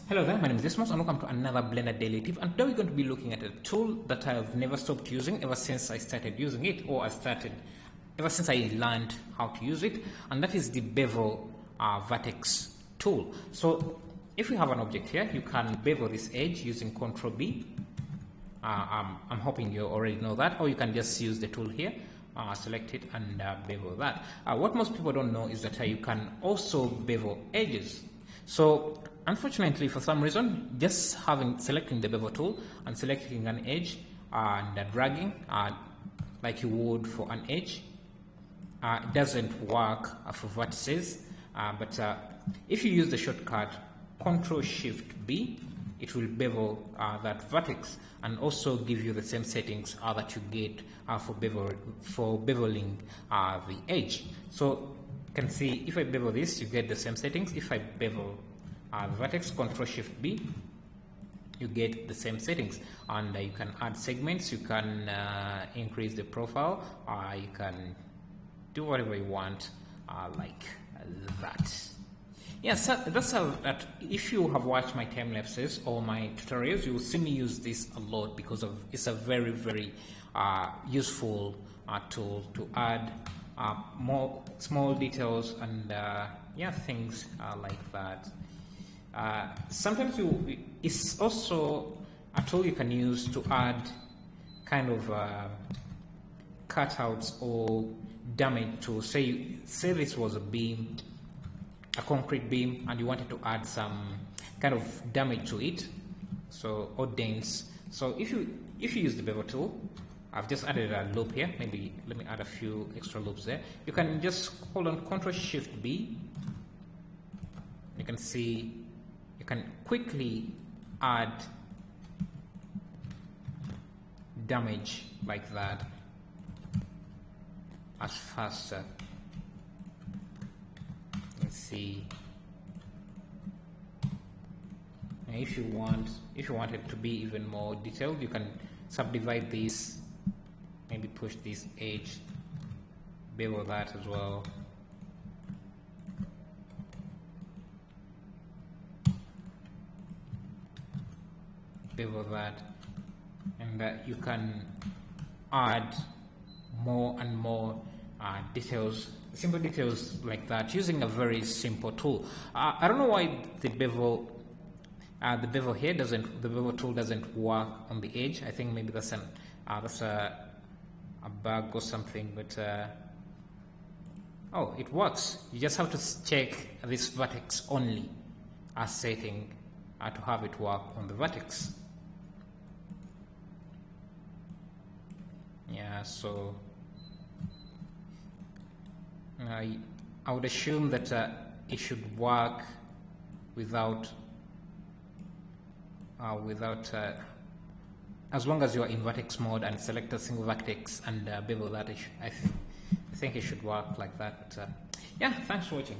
Hello there, my name is Desmos and welcome to another Blender Daily Tip, and today we're going to be looking at a tool that I've never stopped using ever since I started using it, or ever since I learned how to use it, and that is the bevel vertex tool. So if you have an object here, you can bevel this edge using Ctrl B. I'm hoping you already know that, or you can just use the tool here, select it and bevel that. What most people don't know is that you can also bevel edges. So unfortunately, for some reason, just selecting the bevel tool and selecting an edge and dragging like you would for an edge doesn't work for vertices. But if you use the shortcut Ctrl-Shift-B, it will bevel that vertex and also give you the same settings that you get for beveling the edge. So you can see if I bevel this, you get the same settings. If I bevel the vertex, Ctrl-Shift-B, you get the same settings, and you can add segments, you can increase the profile, you can do whatever you want like that. Yes, that's how that. If you have watched my time lapses or my tutorials, you will see me use this a lot because it's a very useful tool to add more small details and things like that. Sometimes it's also a tool you can use to add kind of cutouts or damage to, say this was a beam, a concrete beam, and you wanted to add some kind of damage to it, so, or dents. So if you use the bevel tool, I've just added a loop here. Maybe let me add a few extra loops there. You can just hold on Ctrl-Shift-B. You can see you can quickly add damage like that as faster. Let's see. And if you want it to be even more detailed, you can subdivide this, maybe push this edge, bevel that as well. Bevel that, and you can add more and more details, simple details like that, using a very simple tool. I don't know why the bevel tool doesn't work on the edge. I think maybe that's a bug or something, but oh, it works. You just have to check this vertex only as setting to have it work on the vertex. Yeah, so I would assume that it should work without as long as you are in vertex mode and select a single vertex and bevel that. I think it should work like that. Yeah, thanks for watching.